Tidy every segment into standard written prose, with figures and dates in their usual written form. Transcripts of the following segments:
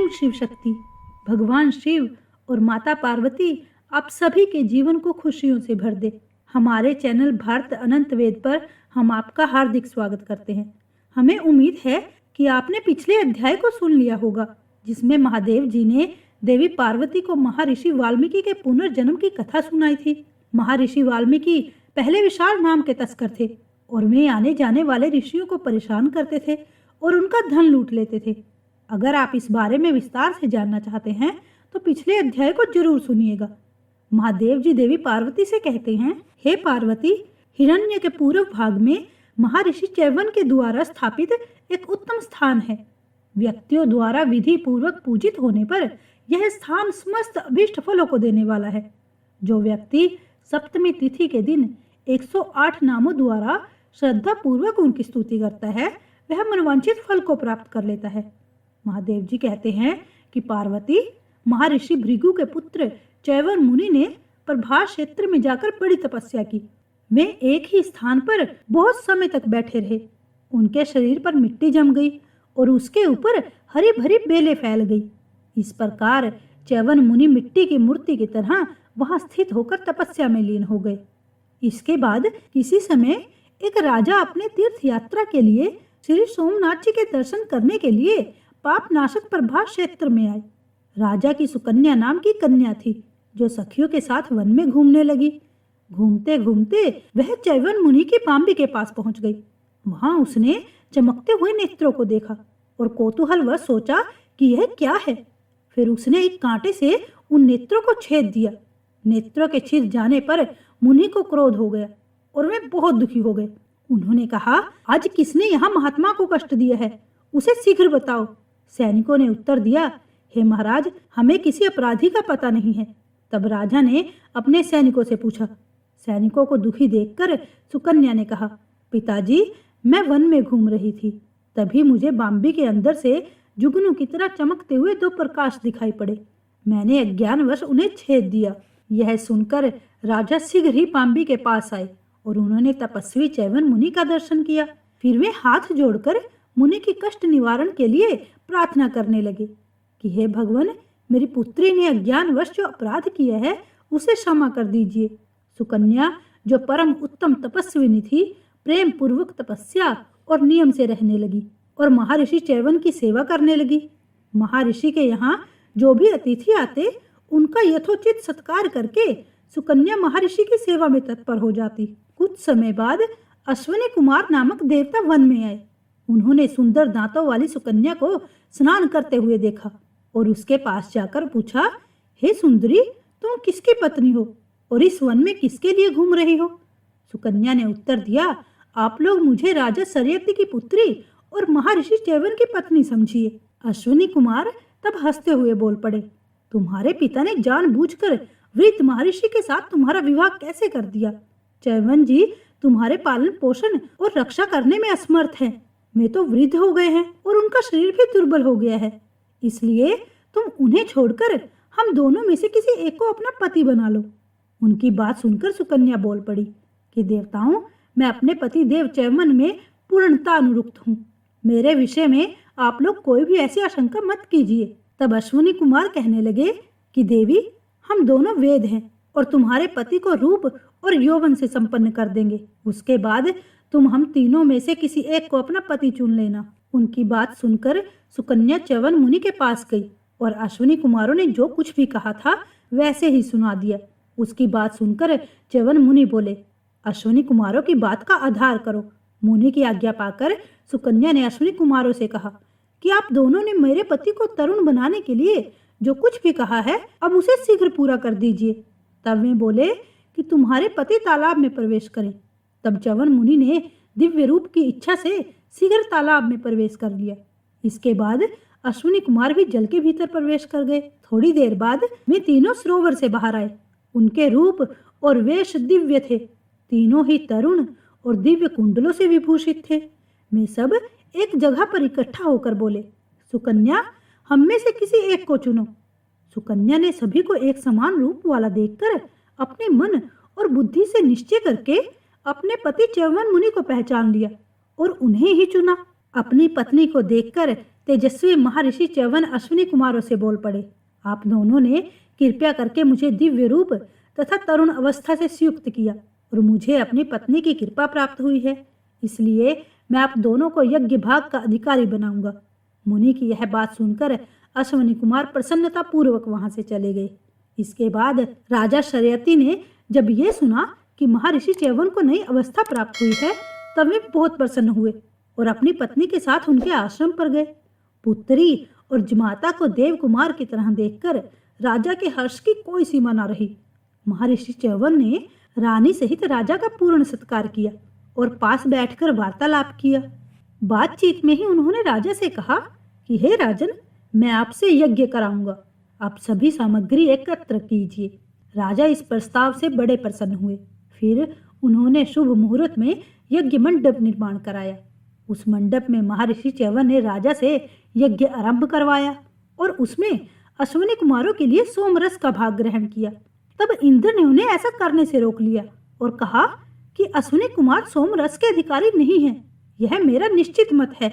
ओम शिव शक्ति। भगवान शिव और माता पार्वती आप सभी के जीवन को खुशियों से भर दे। हमारे चैनल भारत अनंत वेद पर हम आपका हार्दिक स्वागत करते हैं। हमें उम्मीद है कि आपने पिछले अध्याय को सुन लिया होगा, जिसमें महादेव जी ने देवी पार्वती को महर्षि वाल्मीकि के पुनर्जन्म की कथा सुनाई थी। महर्षि वाल्मीकि पहले विशाल नाम के तस्कर थे और वे आने जाने वाले ऋषियों को परेशान करते थे और उनका धन लूट लेते थे। अगर आप इस बारे में विस्तार से जानना चाहते हैं तो पिछले अध्याय को जरूर सुनिएगा। महादेव जी देवी पार्वती से कहते हैं, हे पार्वती, हिरण्य के पूर्व भाग में महर्षि च्यवन के द्वारा स्थापित एक उत्तम स्थान है। व्यक्तियों द्वारा विधि पूर्वक पूजित होने पर यह स्थान समस्त अभीष्ट फलों को देने वाला है। जो व्यक्ति सप्तमी तिथि के दिन 108 नामों द्वारा श्रद्धा पूर्वक उनकी स्तुति करता है, वह मनवांछित फल को प्राप्त कर लेता है। महादेव जी कहते हैं कि पार्वती, महर्षि भृगु के पुत्र च्यवन मुनि ने प्रभास क्षेत्र में जाकर बड़ी तपस्या की। वे एक ही स्थान पर बहुत समय तक बैठे रहे। उनके शरीर पर मिट्टी जम गई और उसके ऊपर हरी भरी बेलें फैल गई। इस प्रकार च्यवन मुनि मिट्टी की मूर्ति की तरह वहां स्थित होकर तपस्या में लीन हो गए। इसके बाद किसी समय एक राजा अपने तीर्थ यात्रा के लिए श्री सोमनाथ जी के दर्शन करने के लिए पाप नाशक प्रभास क्षेत्र में आए। राजा की सुकन्या नाम की कन्या थी, जो सखियों के साथ वन में घूमने लगी। घूमते घूमते वह च्यवन मुनि की बांबी के पास पहुंच गई। वहां उसने चमकते हुए नेत्रों को देखा और कौतूहलवश सोचा कि यह क्या है। फिर उसने एक कांटे से उन नेत्रों को छेद दिया। नेत्रों के छिद जाने पर मुनि को क्रोध हो गया और वे बहुत दुखी हो गए। उन्होंने कहा, आज किसने यहाँ महात्मा को कष्ट दिया है, उसे शीघ्र बताओ। सैनिकों ने उत्तर दिया, हे महाराज, हमें किसी अपराधी का पता नहीं है। तब राजा ने अपने सैनिकों से पूछा। सैनिकों को दुखी देखकर सुकन्या ने कहा, पिताजी, मैं वन में घूम रही थी, तभी मुझे बांबी के अंदर से जुगनू की तरह चमकते हुए दो प्रकाश दिखाई पड़े। मैंने अज्ञानवश उन्हें छेद दिया। यह सुनकर राजा शीघ्र ही बांबी के पास आए और उन्होंने तपस्वी च्यवन मुनि का दर्शन किया। फिर वे हाथ जोड़कर मुनि की कष्ट निवारण के लिए प्रार्थना करने लगे कि हे भगवान, मेरी पुत्री ने अज्ञानवश जो अपराध किया है उसे क्षमा कर दीजिए। सुकन्या, जो परम उत्तम तपस्विनी थी, प्रेम पूर्वक तपस्या और नियम से रहने लगी और महर्षि च्यवन की सेवा करने लगी। महर्षि के यहाँ जो भी अतिथि आते, उनका यथोचित सत्कार करके सुकन्या महर्षि की सेवा में तत्पर हो जाती। कुछ समय बाद अश्विनी कुमार नामक देवता वन में आए। उन्होंने सुंदर दांतों वाली सुकन्या को स्नान करते हुए देखा और उसके पास जाकर पूछा, हे सुंदरी, तुम किसकी पत्नी हो और इस वन में किसके लिए घूम रही हो? सुकन्या ने उत्तर दिया, आप लोग मुझे राजा सत्यवती की पुत्री और महर्षि च्यवन की पत्नी समझिए। अश्विनी कुमार तब हंसते हुए बोल पड़े, तुम्हारे पिता ने जानबूझकर वृद्ध महर्षि के साथ तुम्हारा विवाह कैसे कर दिया? च्यवन जी तुम्हारे पालन पोषण और रक्षा करने में असमर्थ हैं। वे तो वृद्ध हो गए हैं और उनका शरीर भी दुर्बल हो गया है, इसलिए तुम उन्हें छोड़कर हम दोनों में से किसी एक को अपना पति बना लो। उनकी बात सुनकर सुकन्या बोल पड़ी कि देवताओं, मैं अपने पति देव च्यवन में पूर्णता अनुरुक्त हूँ। मेरे विषय में आप लोग कोई भी ऐसी आशंका मत कीजिए। तब अश्विनी कुमार कहने लगे कि देवी, हम दोनों वेद हैं और तुम्हारे पति को रूप और यौवन से संपन्न कर देंगे। उसके बाद तुम हम तीनों में से किसी एक को अपना पति चुन लेना। उनकी बात सुनकर सुकन्या च्यवन मुनि के पास गई और अश्विनी कुमारों ने जो कुछ भी कहा था वैसे ही सुना दिया। उसकी बात सुनकर च्यवन मुनि बोले, अश्विनी कुमारों की बात का आधार करो। मुनि की आज्ञा पाकर सुकन्या ने अश्विनी कुमारों से कहा कि आप दोनों ने मेरे पति को तरुण बनाने के लिए जो कुछ भी कहा है, अब उसे शीघ्र पूरा कर दीजिए। तब वे बोले कि तुम्हारे पति तालाब में प्रवेश करें। तब च्यवन मुनि ने दिव्य रूप की इच्छा से शीघ्र तालाब में प्रवेश कर लिया। इसके बाद अश्विनी कुमार भी जल के भीतर प्रवेश कर गए। थोड़ी देर बाद वे तीनों सरोवर से बाहर आए। उनके रूप और वेश दिव्य थे। तीनों ही तरुण और दिव्य कुंडलों से विभूषित थे। वे सब एक जगह पर इकट्ठा होकर बोले, सुकन्या, हम में से किसी एक को चुनो। सुकन्या ने सभी को एक समान रूप वाला देखकर अपने मन और बुद्धि से निश्चय करके अपने पति च्यवन मुनि को पहचान लिया और उन्हें ही चुना। अपनी पत्नी को देखकर तेजस्वी महर्षि च्यवन अश्विनी कुमारों से बोल पड़े, आप दोनों ने कृपया करके मुझे दिव्य रूप तथा तरुण अवस्था से संयुक्त किया और मुझे अपनी पत्नी की कृपा प्राप्त हुई है, इसलिए मैं आप दोनों को यज्ञ भाग का अधिकारी बनाऊंगा। मुनि की यह बात सुनकर अश्विनी कुमार प्रसन्नता पूर्वक वहां से चले गए। इसके बाद राजा शर्यती ने जब ये सुना कि महर्षि च्यवन को नई अवस्था प्राप्त हुई है, तब वे बहुत प्रसन्न हुए और अपनी पत्नी के साथ उनके आश्रम पर गए। पुत्री और जमाता को देव कुमार की तरह देखकर राजा के हर्ष की कोई सीमा न रही। महर्षि च्यवन ने रानी सहित राजा का पूर्ण सत्कार किया और पास बैठकर वार्तालाप किया। बातचीत में ही उन्होंने राजा से कहा कि हे राजन, मैं आपसे यज्ञ कराऊंगा, आप सभी सामग्री एकत्र कीजिए। राजा इस प्रस्ताव से बड़े प्रसन्न हुए। फिर उन्होंने शुभ मुहूर्त में यज्ञ मंडप निर्माण कराया। उस मंडप में महर्षि च्यवन ने राजा से यज्ञ आरंभ करवाया और उसमें अश्विनी कुमारों के लिए सोमरस का भाग ग्रहण किया। तब इंद्र ने उन्हें ऐसा करने से रोक लिया और कहा कि अश्विनी कुमार सोमरस के अधिकारी नहीं हैं, यह मेरा निश्चित मत है।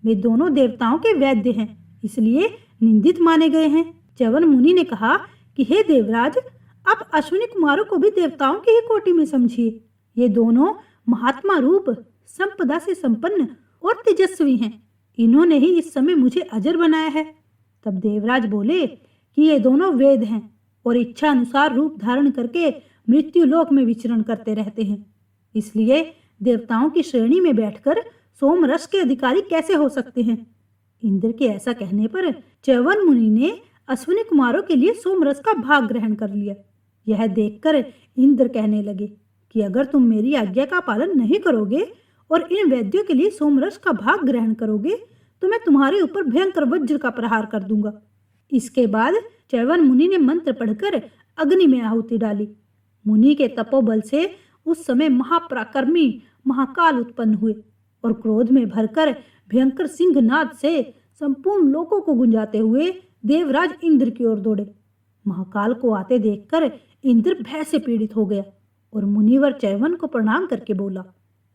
वे दोनों देवताओं के वैद्य हैं, इसलिए निंदित माने गए हैं। च्यवन मुनि ने कहा कि हे देवराज, आप अश्विनी कुमारों को भी देवताओं की ही कोटि में समझिए। ये दोनों महात्मा रूप, संपदा से संपन्न और तेजस्वी हैं। इन्होंने ही इस समय मुझे अजर बनाया है। तब देवराज बोले कि ये दोनों वेद हैं और इच्छा अनुसार रूप धारण करके मृत्यु लोक में विचरण करते रहते हैं, इसलिए देवताओं की श्रेणी में बैठकर सोमरस के अधिकारी कैसे हो सकते हैं। इंद्र के ऐसा कहने पर च्यवन मुनि ने अश्विनी कुमारों के लिए सोमरस का भाग ग्रहण कर लिया। यह देखकर इंद्र कहने लगे कि अगर तुम मेरी आज्ञा का पालन नहीं करोगे और इन वैद्यों के लिए सोमरस का भाग ग्रहण करोगे तो मैं तुम्हारे ऊपर भयंकर वज्र का प्रहार कर दूंगा। इसके बाद च्यवन मुनि ने मंत्र पढ़कर अग्नि में आहुति डाली। मुनि के तपोबल से उस समय महापराक्रमी महाकाल उत्पन्न हुए और क्रोध में भरकर भयंकर सिंहनाद से संपूर्ण लोकों को गुंजाते हुए देवराज इंद्र की ओर दौड़े। महाकाल को आते देखकर इंद्र भय से पीड़ित हो गया और मुनिवर च्यवन को प्रणाम करके बोला,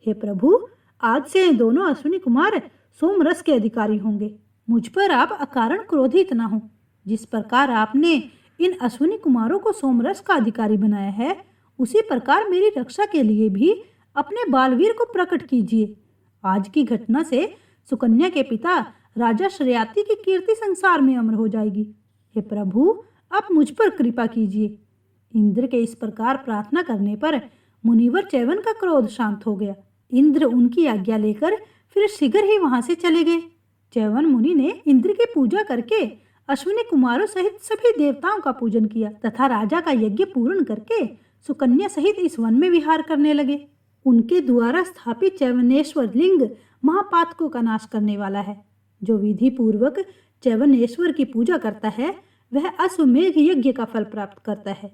हे प्रभु, आज से दोनों अश्विनी कुमार सोमरस के अधिकारी होंगे। मुझ पर आप अकारण क्रोधित न हो। जिस प्रकार आपने इन अश्विनी कुमारों को सोमरस का अधिकारी बनाया है, उसी प्रकार मेरी रक्षा के लिए भी अपने बालवीर को प्रकट कीजिए। आज की घटना से सुकन्या के पिता राजा श्रेयाती की कीर्ति संसार में अमर हो जाएगी। हे प्रभु, आप मुझ पर कृपा कीजिए। इंद्र के इस प्रकार प्रार्थना करने पर मुनिवर च्यवन का क्रोध शांत हो गया। इंद्र उनकी आज्ञा लेकर फिर शीघ्र ही वहां से चले गए। च्यवन मुनि ने इंद्र की पूजा करके अश्विनी कुमारों सहित सभी देवताओं का पूजन किया तथा राजा का यज्ञ पूर्ण करके सुकन्या सहित इस वन में विहार करने लगे। उनके द्वारा स्थापित च्यवनेश्वर लिंग महापातकों का नाश करने वाला है। जो विधि पूर्वक च्यवनेश्वर की पूजा करता है वह अश्वमेघ यज्ञ का फल प्राप्त करता है।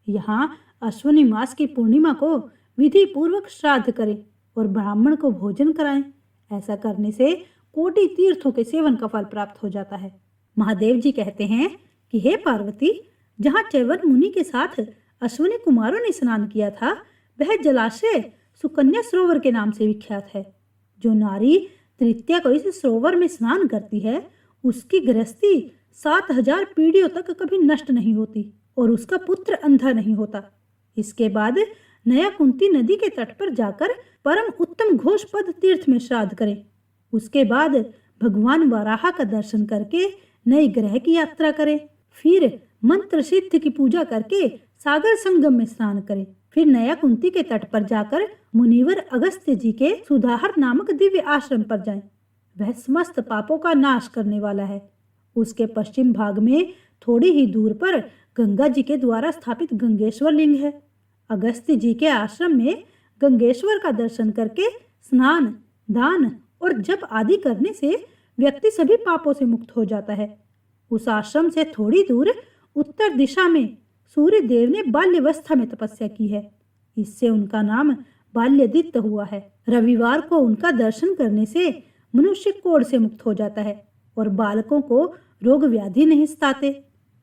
यहाँ अश्विनी मास की पूर्णिमा को विधि पूर्वक श्राद्ध करें और ब्राह्मण को भोजन कराएं। ऐसा करने से कोटि तीर्थों के सेवन का फल प्राप्त हो जाता है। महादेव जी कहते हैं कि हे पार्वती, जहाँ च्यवन मुनि के साथ अश्विनी कुमारों ने स्नान किया था वह जलाशय सुकन्या सरोवर के नाम से विख्यात है। जो नारी तृतीया को इस सरोवर में स्नान करती है उसकी गृहस्थी 7000 पीढ़ियों तक कभी नष्ट नहीं होती और उसका पुत्र अंधा नहीं होता। इसके बाद नया कुंती नदी के तट पर जाकर परम उत्तम घोषपद तीर्थ में श्राद्ध करें। उसके बाद भगवान वराह का दर्शन करके नए ग्रह की यात्रा करें। फिर मंत्र सिद्ध की पूजा करके सागर संगम में स्नान करें। फिर नया कुंती के तट पर जाकर मुनिवर अगस्त्य जी के सुधाहर नामक दिव्य आश्रम पर जाएं। वह समस्त पापों का नाश करने वाला है। उसके पश्चिम भाग में थोड़ी ही दूर पर गंगा जी के द्वारा स्थापित गंगेश्वर लिंग है। अगस्त्य जी के आश्रम में गंगेश्वर का दर्शन करके स्नान, दान और जप आदि करने से व्यक्ति सभी पापों से मुक्त हो जाता है। उस आश्रम से थोड़ी दूर उत्तर दिशा में सूर्य देव ने बाल्यावस्था में तपस्या की है। इससे उनका नाम बाल्यादित्य हुआ है। रविवार को उनका दर्शन करने से मनुष्य कोढ़ से मुक्त हो जाता है और बालकों को रोग व्याधि नहीं सताते।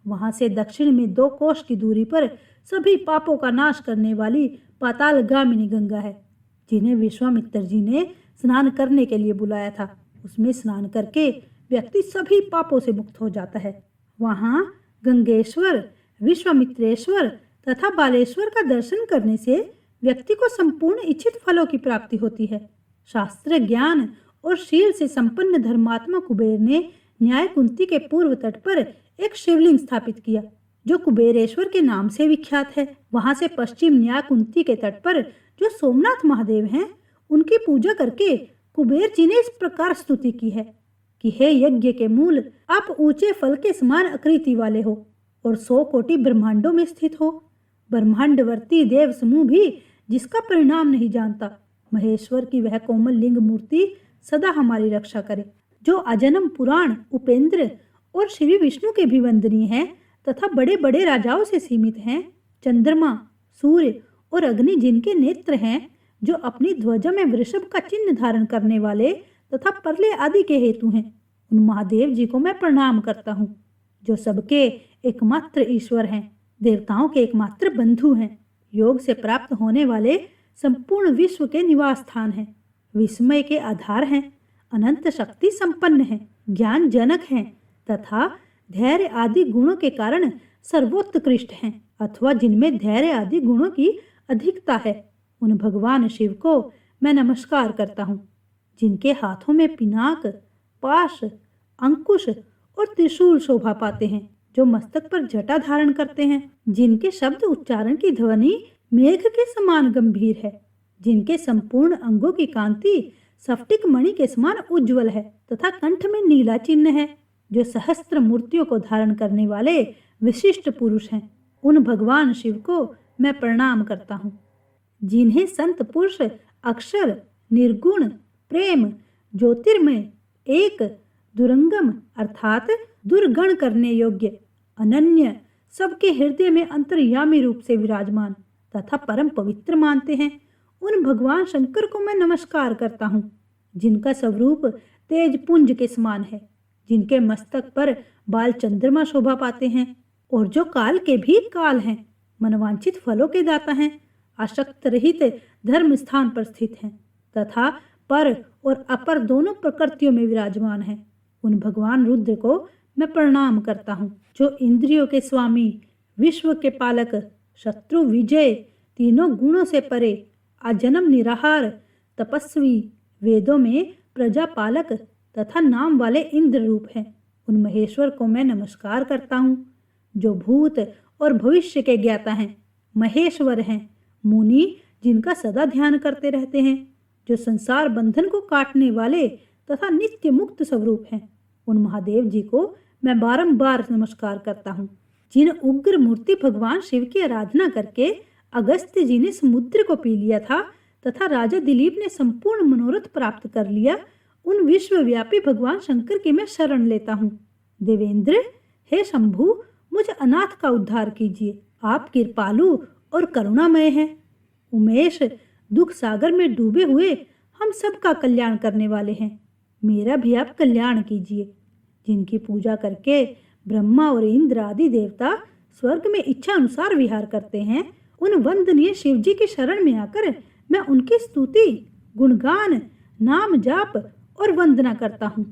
वहां से दक्षिण में 2 कोस की दूरी पर सभी पापों का नाश करने वाली पातालगामिनी गंगा है, जिन्हें विश्वामित्र जी ने स्नान करने के लिए बुलाया था। उसमें स्नान करके व्यक्ति सभी पापों से मुक्त हो जाता है। वहाँ गंगेश्वर, विश्वामित्रेश्वर तथा बालेश्वर का दर्शन करने से व्यक्ति को संपूर्ण इच्छित फलों की प्राप्ति होती है। शास्त्र ज्ञान और शील से संपन्न धर्मात्मा कुबेर ने न्यायकुंती के पूर्व तट पर एक शिवलिंग स्थापित किया, जो कुबेरेश्वर के नाम से विख्यात है। वहां से पश्चिम न्यायकुंती के तट पर जो सोमनाथ महादेव हैं, उनकी पूजा करके कुबेर जी ने इस प्रकार स्तुति की है कि हे यज्ञ के मूल, आप ऊंचे फल के समान आकृति वाले हो और 100 कोटि ब्रह्मांडों में स्थित हो। ब्रह्मांडवर्ती देव समूह भी जिसका परिणाम नहीं जानता, महेश्वर की वह कोमल लिंग मूर्ति सदा हमारी रक्षा करे, जो अजन्म पुराण, उपेंद्र और श्री विष्णु के भी वंदनीय हैं तथा बड़े बड़े राजाओं से सीमित हैं। चंद्रमा, सूर्य और अग्नि जिनके नेत्र हैं, जो अपनी ध्वजा में वृषभ का चिन्ह धारण करने वाले तथा परले आदि के हेतु हैं, उन महादेव जी को मैं प्रणाम करता हूँ, जो सबके एकमात्र ईश्वर हैं, देवताओं के एकमात्र बंधु हैं, योग से प्राप्त होने वाले संपूर्ण विश्व के निवास स्थान हैं, विस्मय के आधार हैं, अनंत शक्ति संपन्न हैं, ज्ञान जनक हैं तथा धैर्य आदि गुणों के कारण सर्वोत्कृष्ट हैं, अथवा जिनमें धैर्य आदि गुणों की अधिकता है, उन भगवान शिव को मैं नमस्कार करता हूँ, जिनके हाथों में पिनाक, पाश, अंकुश और त्रिशूल शोभा पाते हैं, जो मस्तक पर जटा धारण करते हैं, जिनके शब्द उच्चारण की ध्वनि मेघ के समान गंभीर है, जिनके संपूर्ण अंगों की कांति स्फटिक मणि के समान उज्जवल है तथा कंठ में नीला चिन्ह है, जो सहस्त्र मूर्तियों को धारण करने वाले विशिष्ट पुरुष हैं, उन भगवान शिव को मैं प्रणाम करता हूँ, जिन्हें संत पुरुष अक्षर, निर्गुण, प्रेम, ज्योतिर्मय, एक, दुरंगम अर्थात दुर्गण करने योग्य, अनन्य, सबके हृदय में अंतर्यामी रूप से विराजमान तथा परम पवित्र मानते हैं, उन भगवान शंकर को मैं नमस्कार करता हूँ, जिनका स्वरूप तेज पुंज के समान है, जिनके मस्तक पर बाल चंद्रमा शोभा पाते हैं और जो काल के भी काल हैं, मनवांछित फलों के दाता हैं, आसक्त रहित धर्म स्थान पर स्थित हैं तथा पर और अपर दोनों प्रकृतियों में विराजमान हैं, उन भगवान रुद्र को मैं प्रणाम करता हूँ, जो इंद्रियों के स्वामी, विश्व के पालक, शत्रु विजय, तीनों गुणों से परे, अजन्म निराहार, तपस्वी, वेदों में प्रजापालक तथा नाम वाले इंद्र रूप हैं, उन महेश्वर को मैं नमस्कार करता हूँ, जो भूत और भविष्य के ज्ञाता हैं, महेश्वर हैं, मुनि जिनका सदा ध्यान करते रहते हैं, जो संसार बंधन को काटने वाले तथा नित्य मुक्त स्वरूप हैं, उन महादेव जी को मैं बारंबार नमस्कार करता हूँ, जिन उग्र मूर्ति भगवान शिव की आराधना करके अगस्त्य जी ने समुद्र को पी लिया था तथा राजा दिलीप ने संपूर्ण मनोरथ प्राप्त कर लिया, उन विश्वव्यापी भगवान शंकर की मैं शरण लेता हूँ। देवेंद्र, हे शंभु, मुझ अनाथ का उद्धार कीजिए, आप कृपालु और करुणामय हैं। उमेश, दुख सागर में डूबे हुए हम सबका कल्याण करने वाले हैं, मेरा भी आप कल्याण कीजिए। जिनकी पूजा करके ब्रह्मा और इंद्र आदि देवता स्वर्ग में इच्छा अनुसार विहार करते हैं, उन वंदनीय शिव जी की शरण में आकर मैं उनकी स्तुति, गुणगान, नाम जाप और वंदना करता हूँ।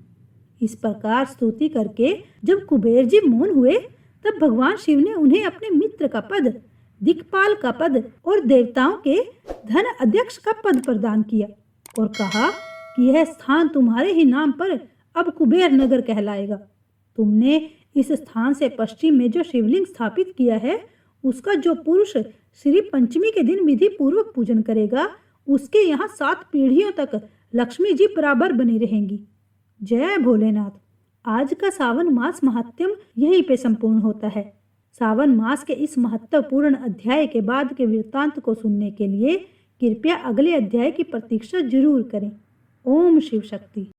इस प्रकार स्तुति करके जब कुबेर जी मौन हुए, तब भगवान शिव ने उन्हें अपने मित्र का पद, दिक्पाल का पद और देवताओं के धन अध्यक्ष का पद प्रदान किया और कहा कि यह स्थान तुम्हारे ही नाम पर अब कुबेर नगर कहलाएगा। तुमने इस स्थान से पश्चिम में जो शिवलिंग स्थापित किया है, उसका जो पुरुष श्री पंचमी के दिन विधि पूर्वक पूजन करेगा, उसके यहाँ 7 पीढ़ियों तक लक्ष्मी जी बराबर बनी रहेंगी। जय भोलेनाथ। आज का सावन मास महात्म्य यहीं पे संपूर्ण होता है। सावन मास के इस महत्वपूर्ण अध्याय के बाद के वृत्तांत को सुनने के लिए कृपया अगले अध्याय की प्रतीक्षा जरूर करें। ओम शिव शक्ति।